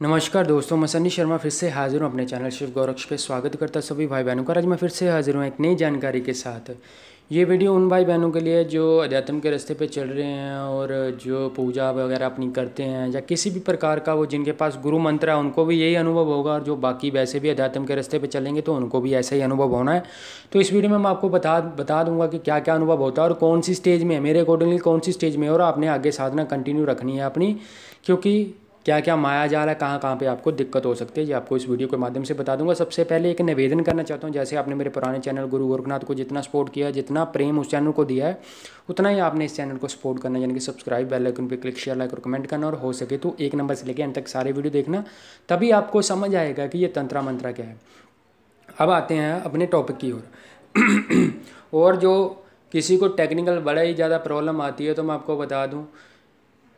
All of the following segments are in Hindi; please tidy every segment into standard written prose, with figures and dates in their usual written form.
नमस्कार दोस्तों, मैं सन्नी शर्मा फिर से हाजिर हूँ अपने चैनल शिव गौरक्ष पे। स्वागत करता सभी भाई बहनों का। आज मैं फिर से हाजिर हूँ एक नई जानकारी के साथ। ये वीडियो उन भाई बहनों के लिए जो अध्यात्म के रास्ते पे चल रहे हैं और जो पूजा वगैरह अपनी करते हैं या किसी भी प्रकार का वो जिनके पास गुरु मंत्र है उनको भी यही अनुभव होगा, और जो बाकी वैसे भी अध्यात्म के रास्ते पे चलेंगे तो उनको भी ऐसा ही अनुभव होना है। तो इस वीडियो में मैं आपको बता दूंगा कि क्या क्या अनुभव होता है और कौन सी स्टेज में है, मेरे अकॉर्डिंगली कौन सी स्टेज में है, और आपने आगे साधना कंटिन्यू रखनी है अपनी, क्योंकि क्या क्या माया जाल है, कहाँ कहाँ पे आपको दिक्कत हो सकती है, ये आपको इस वीडियो के माध्यम से बता दूंगा। सबसे पहले एक निवेदन करना चाहता हूँ, जैसे आपने मेरे पुराने चैनल गुरु गोरखनाथ को जितना सपोर्ट किया, जितना प्रेम उस चैनल को दिया है, उतना ही आपने इस चैनल को सपोर्ट करना, यानी कि सब्सक्राइब, बेल आइकन पे क्लिक, शेयर, लाइक और कमेंट करना, और हो सके तो 1 नंबर से लेकर अंत तक सारे वीडियो देखना, तभी आपको समझ आएगा कि ये तंत्रा मंत्रा क्या है। अब आते हैं अपने टॉपिक की ओर। और जो किसी को टेक्निकल बड़ा ही ज़्यादा प्रॉब्लम आती है तो मैं आपको बता दूं,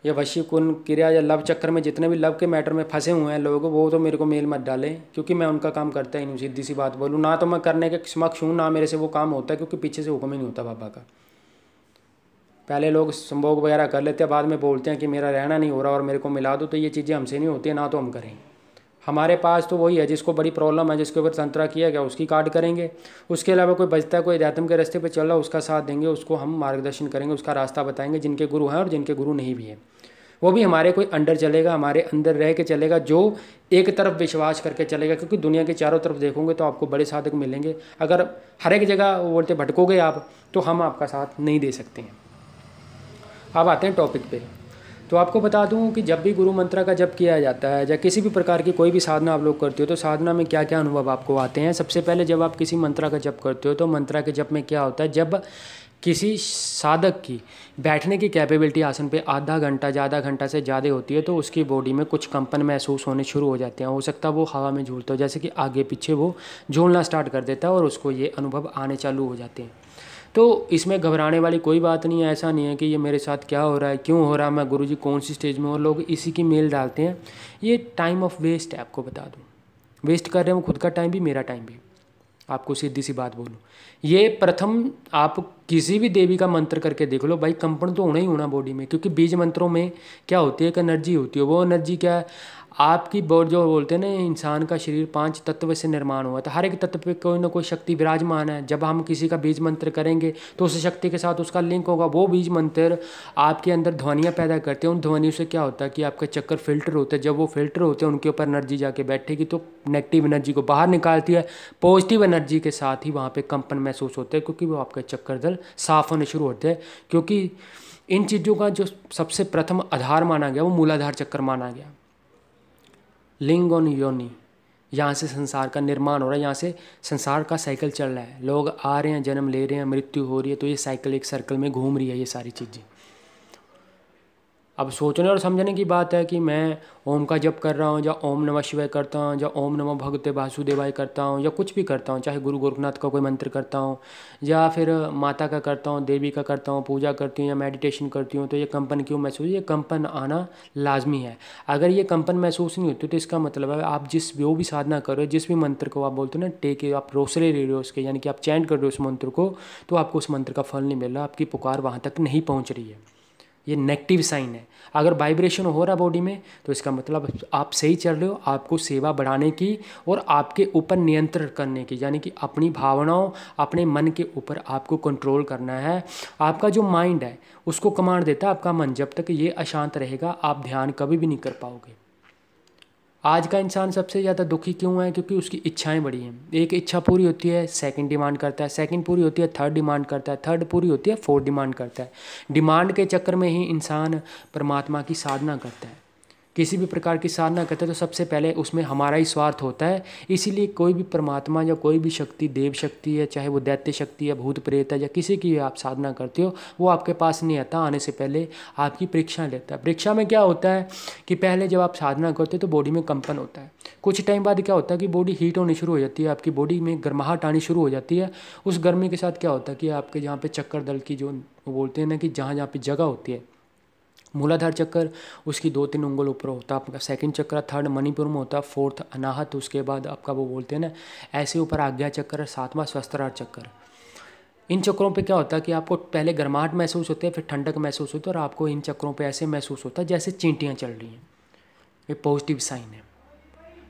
ये वशीकुन क्रिया या लव चक्कर में जितने भी लव के मैटर में फंसे हुए हैं लोग, वो तो मेरे को मेल मत डालें, क्योंकि मैं उनका काम करता ही नहीं। सीधी सी बात बोलूँ, ना तो मैं करने के समक्ष हूँ, ना मेरे से वो काम होता है, क्योंकि पीछे से हुक्म ही नहीं होता बाबा का। पहले लोग संभोग वगैरह कर लेते हैं, बाद में बोलते हैं कि मेरा रहना नहीं हो रहा और मेरे को मिला दो, तो ये चीज़ें हमसे नहीं होती है, ना तो हम करें। हमारे पास तो वही है, जिसको बड़ी प्रॉब्लम है, जिसके ऊपर तंत्रा किया गया उसकी कार्ड करेंगे। उसके अलावा कोई बचता है, कोई अध्यात्म के रास्ते पे चल रहा है, उसका साथ देंगे, उसको हम मार्गदर्शन करेंगे, उसका रास्ता बताएंगे, जिनके गुरु हैं और जिनके गुरु नहीं भी हैं। वो भी हमारे कोई अंडर चलेगा, हमारे अंदर रह के चलेगा, जो एक तरफ विश्वास करके चलेगा, क्योंकि दुनिया के चारों तरफ देखोगे तो आपको बड़े साधक मिलेंगे। अगर हर एक जगह वो बोलते भटकोगे आप, तो हम आपका साथ नहीं दे सकते हैं। अब आते हैं टॉपिक पे। तो आपको बता दूं कि जब भी गुरु मंत्रा का जप किया जाता है या किसी भी प्रकार की कोई भी साधना आप लोग करते हो, तो साधना में क्या क्या अनुभव आपको आते हैं। सबसे पहले जब आप किसी मंत्रा का जप करते हो तो मंत्रा के जप में क्या होता है, जब किसी साधक की बैठने की कैपेबिलिटी आसन पे आधा घंटा ज़्यादा घंटा से ज़्यादा होती है, तो उसकी बॉडी में कुछ कंपन महसूस होने शुरू हो जाते हैं। हो सकता है वो हवा में झूलता हो, जैसे कि आगे पीछे वो झूलना स्टार्ट कर देता है और उसको ये अनुभव आने चालू हो जाते हैं। तो इसमें घबराने वाली कोई बात नहीं है। ऐसा नहीं है कि ये मेरे साथ क्या हो रहा है, क्यों हो रहा है, मैं गुरुजी कौन सी स्टेज में हूँ, और लोग इसी की मेल डालते हैं। ये टाइम ऑफ वेस्ट है, आपको बता दूँ। वेस्ट कर रहे हैं वो, खुद का टाइम भी, मेरा टाइम भी। आपको सीधी सी बात बोलूँ, ये प्रथम आप किसी भी देवी का मंत्र करके देख लो भाई, कंपन तो होना ही होना बॉडी में, क्योंकि बीज मंत्रों में क्या होती है, एक एनर्जी होती है। वो एनर्जी क्या है, आपकी बॉडी, जो बोलते हैं ना इंसान का शरीर 5 तत्व से निर्माण हुआ था, हर एक तत्व पे कोई ना कोई शक्ति विराजमान है। जब हम किसी का बीज मंत्र करेंगे तो उस शक्ति के साथ उसका लिंक होगा। वो बीज मंत्र आपके अंदर ध्वनियाँ पैदा करते हैं। उन ध्वनियों से क्या होता है कि आपका चक्कर फिल्टर होते हैं। जब वो फिल्टर होते हैं, उनके ऊपर एनर्जी जाके बैठेगी तो नेगेटिव एनर्जी को बाहर निकालती है। पॉजिटिव एनर्जी के साथ ही वहाँ पे कंपन महसूस होते हैं, क्योंकि वो आपके चक्कर दल साफ होने शुरू होते हैं। क्योंकि इन चीज़ों का जो सबसे प्रथम आधार माना गया वो मूलाधार चक्कर माना गया। लिंग और योनि, यहाँ से संसार का निर्माण हो रहा है, यहाँ से संसार का साइकिल चल रहा है। लोग आ रहे हैं, जन्म ले रहे हैं, मृत्यु हो रही है, तो ये साइकिल एक सर्कल में घूम रही है ये सारी चीज़ें। अब सोचने और समझने की बात है कि मैं ओम का जप कर रहा हूँ, या ओम नमः शिवाय करता हूँ, या ओम नमो भगवते वासुदेवाय करता हूँ, या कुछ भी करता हूँ, चाहे गुरु गोरखनाथ का कोई मंत्र करता हूँ, या फिर माता का करता हूँ, देवी का करता हूँ, पूजा करती हूँ या मेडिटेशन करती हूँ, तो ये कंपन क्यों महसूस, ये कंपन आना लाजमी है। अगर ये कंपन महसूस नहीं होती तो इसका मतलब है आप जिस जो भी साधना कर रहे हो, जिस भी मंत्र को आप बोलते हो ना, टेक आप रोसरे ले रहे हो उसके, यानी कि आप चैंट कर रहे हो उस मंत्र को, तो आपको उस मंत्र का फल नहीं मिल रहा, आपकी पुकार वहाँ तक नहीं पहुँच रही है। ये नेगेटिव साइन है। अगर वाइब्रेशन हो रहा बॉडी में तो इसका मतलब आप सही चल रहे हो। आपको सेवा बढ़ाने की और आपके ऊपर नियंत्रण करने की, यानी कि अपनी भावनाओं, अपने मन के ऊपर आपको कंट्रोल करना है। आपका जो माइंड है उसको कमांड देता है आपका मन। जब तक ये अशांत रहेगा आप ध्यान कभी भी नहीं कर पाओगे। आज का इंसान सबसे ज़्यादा दुखी क्यों है, क्योंकि उसकी इच्छाएं बड़ी हैं। एक इच्छा पूरी होती है, सेकंड डिमांड करता है, सेकंड पूरी होती है, थर्ड डिमांड करता है, थर्ड पूरी होती है, फोर्थ डिमांड करता है। डिमांड के चक्कर में ही इंसान परमात्मा की साधना करता है। किसी भी प्रकार की साधना करते हैं तो सबसे पहले उसमें हमारा ही स्वार्थ होता है। इसीलिए कोई भी परमात्मा या कोई भी शक्ति, देव शक्ति है, चाहे वो दैत्य शक्ति है, भूत प्रेत है, या किसी की आप साधना करते हो, वो आपके पास नहीं आता। आने से पहले आपकी परीक्षा लेता है। परीक्षा में क्या होता है कि पहले जब आप साधना करते हो तो बॉडी में कंपन होता है। कुछ टाइम बाद क्या होता है कि बॉडी हीट होनी शुरू हो जाती है, आपकी बॉडी में गर्माहट आनी शुरू हो जाती है। उस गर्मी के साथ क्या होता है कि आपके जहाँ पे चक्कर दल की जो वो बोलते हैं ना कि जहाँ जहाँ पे जगह होती है, मूलाधार चक्कर उसकी 2-3 उंगल ऊपर होता है आपका, सेकंड चक्र थर्ड मणिपुर में होता है, फोर्थ अनाहत, उसके बाद आपका वो बोलते हैं ना ऐसे ऊपर आज्ञा चक्कर, 7वां सहस्त्रार चक्कर। इन चक्रों पे क्या होता है कि आपको पहले गर्माहट महसूस होती है, फिर ठंडक महसूस होती है, और आपको इन चक्रों पे ऐसे महसूस होता है जैसे चींटियाँ चल रही हैं। ये पॉजिटिव साइन है।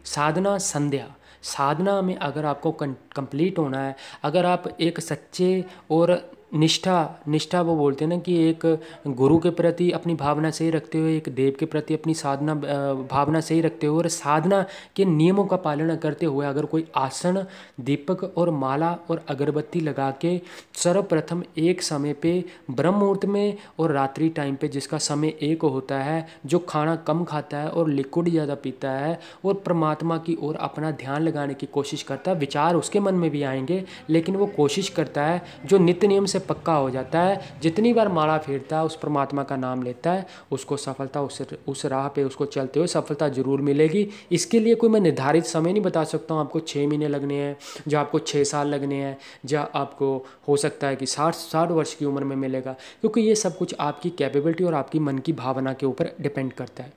साधना संध्या, साधना में अगर आपको कंप्लीट होना है, अगर आप एक सच्चे और निष्ठा वो बोलते हैं ना कि एक गुरु के प्रति अपनी भावना सही रखते हुए, एक देव के प्रति अपनी साधना भावना सही रखते हुए और साधना के नियमों का पालन करते हुए अगर कोई आसन, दीपक और माला और अगरबत्ती लगा के सर्वप्रथम एक समय पे ब्रह्म मुहूर्त में और रात्रि टाइम पे, जिसका समय एक होता है, जो खाना कम खाता है और लिक्विड ज़्यादा पीता है और परमात्मा की ओर अपना ध्यान लगाने की कोशिश करता है, विचार उसके मन में भी आएंगे लेकिन वो कोशिश करता है, जो नित्य नियम से पक्का हो जाता है, जितनी बार माला फेरता है, उस परमात्मा का नाम लेता है, उसको सफलता उस राह पे उसको चलते हुए सफलता जरूर मिलेगी। इसके लिए कोई मैं निर्धारित समय नहीं बता सकता हूँ, आपको 6 महीने लगने हैं, या आपको 6 साल लगने हैं, या आपको हो सकता है कि 60 वर्ष की उम्र में मिलेगा, क्योंकि ये सब कुछ आपकी कैपेबिलिटी और आपकी मन की भावना के ऊपर डिपेंड करता है।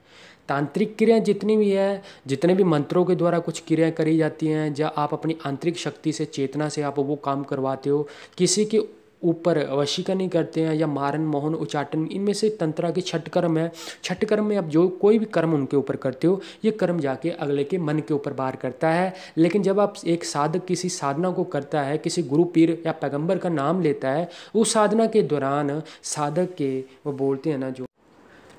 तांत्रिक क्रियाएं जितनी भी है, जितने भी मंत्रों के द्वारा कुछ क्रियाएं करी जाती हैं, या आप अपनी आंतरिक शक्ति से, चेतना से आप वो काम करवाते हो, किसी के ऊपर वशीकरण करते हैं या मारन मोहन उच्चाटन, इनमें से तंत्रा के 6 कर्म है। 6 कर्म में आप जो कोई भी कर्म उनके ऊपर करते हो, ये कर्म जाके अगले के मन के ऊपर बार करता है। लेकिन जब आप एक साधक किसी साधना को करता है, किसी गुरु पीर या पैगंबर का नाम लेता है, उस साधना के दौरान साधक के वो बोलते हैं ना, जो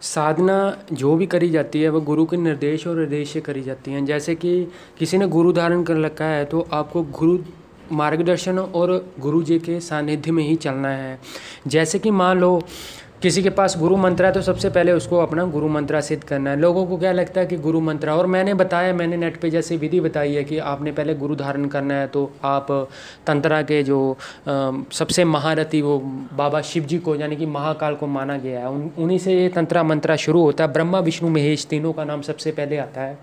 साधना जो भी करी जाती है वो गुरु के निर्देश और निर्देश से करी जाती हैं। जैसे कि किसी ने गुरु धारण कर रखा है तो आपको गुरु मार्गदर्शन और गुरु जी के सानिध्य में ही चलना है। जैसे कि मान लो किसी के पास गुरु मंत्र है तो सबसे पहले उसको अपना गुरु मंत्र सिद्ध करना है। लोगों को क्या लगता है कि गुरु मंत्र, और मैंने नेट पे जैसे विधि बताई है कि आपने पहले गुरु धारण करना है, तो आप तंत्रा के जो सबसे महारथी वो बाबा शिव जी को, यानी कि महाकाल को माना गया है, उन्हीं से ये तंत्रा मंत्रा शुरू होता है। ब्रह्मा विष्णु महेश तीनों का नाम सबसे पहले आता है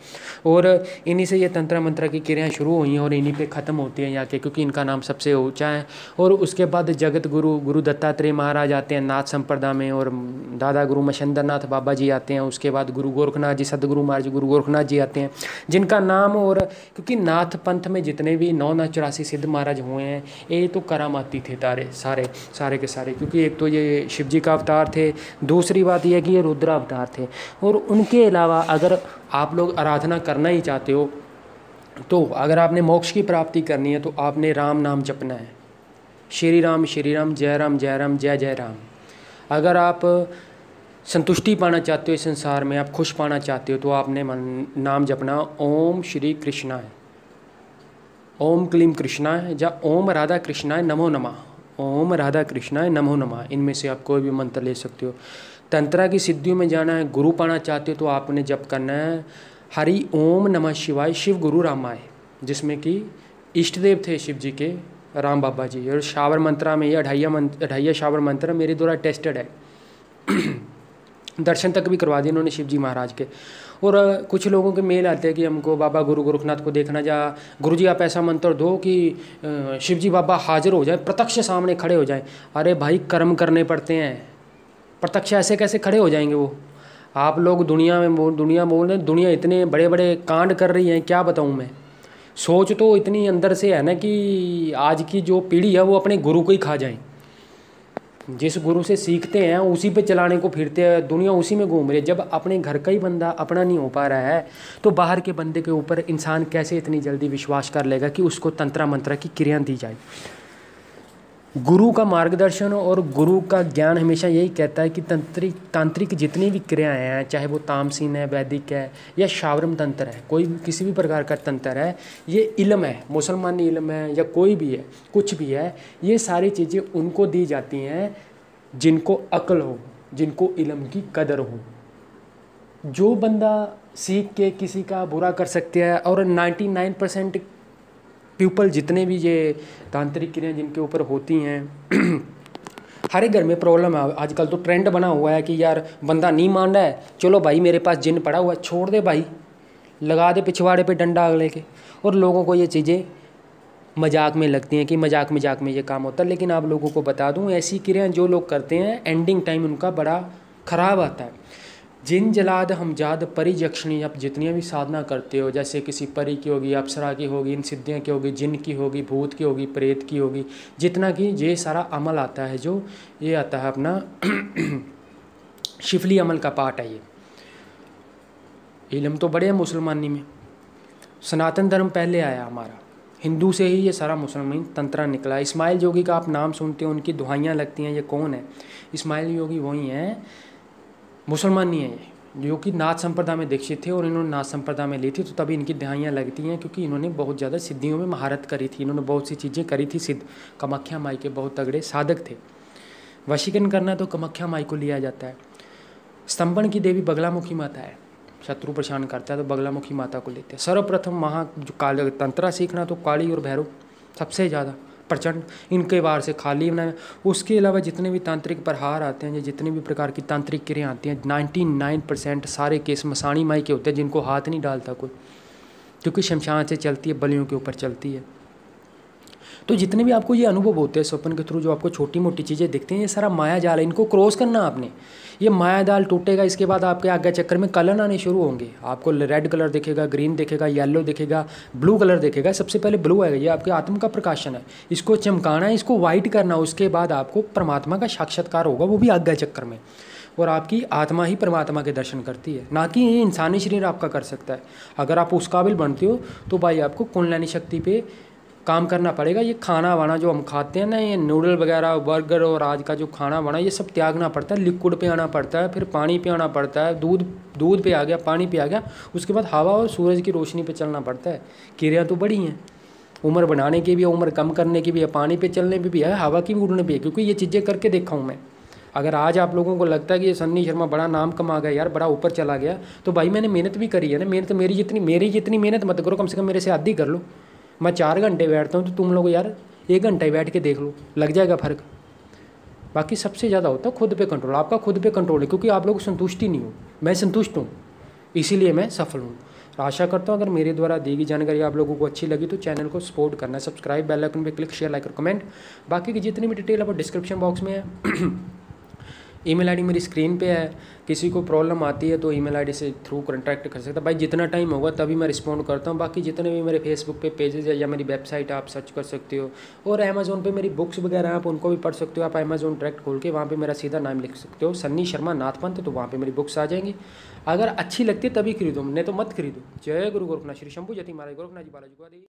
और इन्हीं से ये तंत्रा मंत्रा की क्रियाएँ शुरू हुई हैं और इन्हीं पर ख़त्म होती हैं जाके, क्योंकि इनका नाम सबसे ऊँचा है। और उसके बाद जगत गुरु दत्तात्रेय महाराज आते हैं नाथ संप्रदाय में, और दादा गुरु मच्छिंद्र नाथ बाबा जी आते हैं। उसके बाद गुरु गोरखनाथ जी, सदगुरु महाराज गुरु गोरखनाथ जी आते हैं, जिनका नाम, और क्योंकि नाथ पंथ में जितने भी 984 सिद्ध महाराज हुए हैं, ये तो करामाती थे सारे के सारे, क्योंकि एक तो ये शिव जी का अवतार थे, दूसरी बात यह कि ये रुद्र अवतार थे। और उनके अलावा अगर आप लोग आराधना करना ही चाहते हो, तो अगर आपने मोक्ष की प्राप्ति करनी है तो आपने राम नाम जपना है। श्री राम जय राम जय जय राम। अगर आप संतुष्टि पाना चाहते हो इस संसार में, आप खुश पाना चाहते हो, तो आपने नाम जपना ओम श्री कृष्णाय, ओम क्लीम कृष्णाय, या ओम राधा कृष्णाय नमो नमः, ओम राधा कृष्णाय नमो नमः। इनमें से आप कोई भी मंत्र ले सकते हो। तंत्रा की सिद्धियों में जाना है, गुरु पाना चाहते हो, तो आपने जप करना है हरि ओम नमः शिवाय शिव गुरु रामाय, जिसमें कि इष्ट देव थे शिव जी के राम बाबा जी। और शावर मंत्रा में ये 28 शावर मंत्र मेरे द्वारा टेस्टेड है दर्शन तक भी करवा दिए इन्होंने शिव जी महाराज के। और कुछ लोगों के मेल आते हैं कि हमको बाबा गुरु गोरखनाथ को देखना, जा गुरु जी आप ऐसा मंत्र दो कि शिव जी बाबा हाजिर हो जाए, प्रत्यक्ष सामने खड़े हो जाए। अरे भाई, कर्म करने पड़ते हैं, प्रत्यक्ष ऐसे कैसे खड़े हो जाएंगे वो? आप लोग दुनिया बोल रहे हैं, दुनिया इतने बड़े बड़े कांड कर रही है, क्या बताऊँ मैं। सोच तो इतनी अंदर से है ना कि आज की जो पीढ़ी है वो अपने गुरु को ही खा जाए। जिस गुरु से सीखते हैं उसी पे चलाने को फिरते हैं, दुनिया उसी में घूम रही है। जब अपने घर का ही बंदा अपना नहीं हो पा रहा है तो बाहर के बंदे के ऊपर इंसान कैसे इतनी जल्दी विश्वास कर लेगा कि उसको तंत्रा मंत्रा की क्रियाएं दी जाए। गुरु का मार्गदर्शन और गुरु का ज्ञान हमेशा यही कहता है कि तांत्रिक जितनी भी क्रियाएं हैं, चाहे वो तामसीन है, वैदिक है या शावरम तंत्र है, कोई किसी भी प्रकार का तंत्र है, ये इल्म है, मुसलमानी इल्म है या कोई भी है, कुछ भी है, ये सारी चीज़ें उनको दी जाती हैं जिनको अक्ल हो, जिनको इल्म की कदर हो। जो बंदा सीख के किसी का बुरा कर सकते हैं, और 99% पीपल जितने भी ये तांत्रिक क्रियाएं जिनके ऊपर होती हैं हर एक घर में प्रॉब्लम है। आजकल तो ट्रेंड बना हुआ है कि यार बंदा नहीं मान रहा है, चलो भाई मेरे पास जिन पड़ा हुआ है, छोड़ दे भाई, लगा दे पिछवाड़े पे डंडा अगले के। और लोगों को ये चीज़ें मजाक में लगती हैं कि मजाक में ये काम होता है। लेकिन आप लोगों को बता दूं, ऐसी क्रियाएं जो लोग करते हैं एंडिंग टाइम उनका बड़ा ख़राब आता है। जिन जलाद हमजाद परी यक्षिणी, आप जितनी भी साधना करते हो, जैसे किसी परी की होगी, अप्सरा की होगी, इन सिद्धियाँ की होगी, जिन की होगी, भूत की होगी, प्रेत की होगी, जितना कि ये सारा अमल आता है, जो ये आता है अपना शिफली अमल का पार्ट है। ये इल्म तो बड़े हैं मुसलमानी में। सनातन धर्म पहले आया हमारा, हिंदू से ही ये सारा मुसलमान तंत्र निकला। इस्माइल जोगी का आप नाम सुनते हो, उनकी दुहाइयाँ लगती हैं, ये कौन है? इस्माइल जोगी वही हैं, मुसलमान नहीं है ये, जो कि नाथ संप्रदाय में दीक्षित थे और इन्होंने नाथ संप्रदाय में ली थी, तो तभी इनकी दुहाइयाँ लगती हैं, क्योंकि इन्होंने बहुत ज़्यादा सिद्धियों में महारत करी थी, इन्होंने बहुत सी चीज़ें करी थी सिद्ध। कामाख्या माई के बहुत तगड़े साधक थे। वशीकरण करना तो कामाख्या माई को लिया जाता है। स्तंभन की देवी बगलामुखी माता है, शत्रु परेशान करता है तो बगलामुखी माता को लेते हैं। सर्वप्रथम वहाँ जो काल तंत्रा सीखना तो काली और भैरव सबसे ज़्यादा प्रचंड, इनके वार से खाली बनाए। उसके अलावा जितने भी तांत्रिक प्रहार आते हैं या जितनी भी प्रकार की तांत्रिक क्रियाएँ आती हैं, 99% सारे केस मसाणी माई के होते हैं, जिनको हाथ नहीं डालता कोई, क्योंकि शमशान से चलती है, बलियों के ऊपर चलती है। तो जितने भी आपको ये अनुभव होते हैं स्वप्न के थ्रू, जो आपको छोटी मोटी चीज़ें दिखती हैं, ये सारा माया जाल है, इनको क्रॉस करना आपने। ये माया जाल टूटेगा, इसके बाद आपके आगे चक्कर में कलर आने शुरू होंगे। आपको रेड कलर दिखेगा, ग्रीन दिखेगा, येलो दिखेगा, ब्लू कलर दिखेगा। सबसे पहले ब्लू आएगा, ये आपके आत्म का प्रकाशन है, इसको चमकाना है, इसको वाइट करना। उसके बाद आपको परमात्मा का साक्षात्कार होगा, वो भी आज्ञा चक्कर में, और आपकी आत्मा ही परमात्मा के दर्शन करती है, ना कि ये इंसानी शरीर आपका कर सकता है। अगर आप उस काबिल बनते हो तो भाई आपको कुंडलिनी शक्ति पे काम करना पड़ेगा। ये खाना वाना जो हम खाते हैं ना, ये नूडल वगैरह, बर्गर और आज का जो खाना बना, ये सब त्यागना पड़ता है। लिक्विड पे आना पड़ता है, फिर पानी पे आना पड़ता है। दूध पे आ गया, पानी पे आ गया, उसके बाद हवा और सूरज की रोशनी पे चलना पड़ता है। क्रिया तो बड़ी हैं, उम्र बढ़ाने की भी है, उम्र कम करने की भी है, पानी पे चलने पे भी है, हवा की भी उड़ने पे है, क्योंकि ये चीज़ें करके देखा हूँ मैं। अगर आज आप लोगों को लगता है कि ये सन्नी शर्मा बड़ा नाम कमा गया यार, बड़ा ऊपर चला गया, तो भाई मैंने मेहनत भी करी है ना। मेहनत मेरी जितनी मेहनत मत करो, कम से कम मेरे से आधी कर लो। मैं 4 घंटे बैठता हूँ तो तुम लोग यार 1 घंटा ही बैठ के देख लो, लग जाएगा फ़र्क। बाकी सबसे ज़्यादा होता है खुद पे कंट्रोल। आपका खुद पे कंट्रोल है, क्योंकि आप लोग संतुष्टि नहीं हो, मैं संतुष्ट हूँ, इसीलिए मैं सफल हूँ। आशा करता हूँ अगर मेरे द्वारा दी गई जानकारी आप लोगों को अच्छी लगी तो चैनल को सपोर्ट करना, सब्सक्राइब, बेल आइकन पे क्लिक, शेयर, लाइक और कमेंट। बाकी की जितनी भी डिटेल है डिस्क्रिप्शन बॉक्स में है। ईमेल आईडी मेरी स्क्रीन पे है, किसी को प्रॉब्लम आती है तो ईमेल आईडी से थ्रू कॉन्टैक्ट कर सकता है। भाई जितना टाइम होगा तभी मैं रिस्पॉन्ड करता हूँ। बाकी जितने भी मेरे फेसबुक पे पेजेस है या मेरी वेबसाइट आप सर्च कर सकते हो, और अमेज़ॉन पे मेरी बुक्स वगैरह आप उनको भी पढ़ सकते हो। आप अमेज़ॉन डायरेक्ट खोल के वहाँ पे मेरा सीधा नाम लिख सकते हो, सन्नी शर्मा नाथ पंथ, तो वहाँ पे मेरी बुक्स आ जाएंगी। अगर अच्छी लगती है तभी खरीदो, नहीं तो मत खरीदो। जय गुरु गोरखनाथ श्री शंभू जति महाराज गोरखनाथ जी बालाजी को।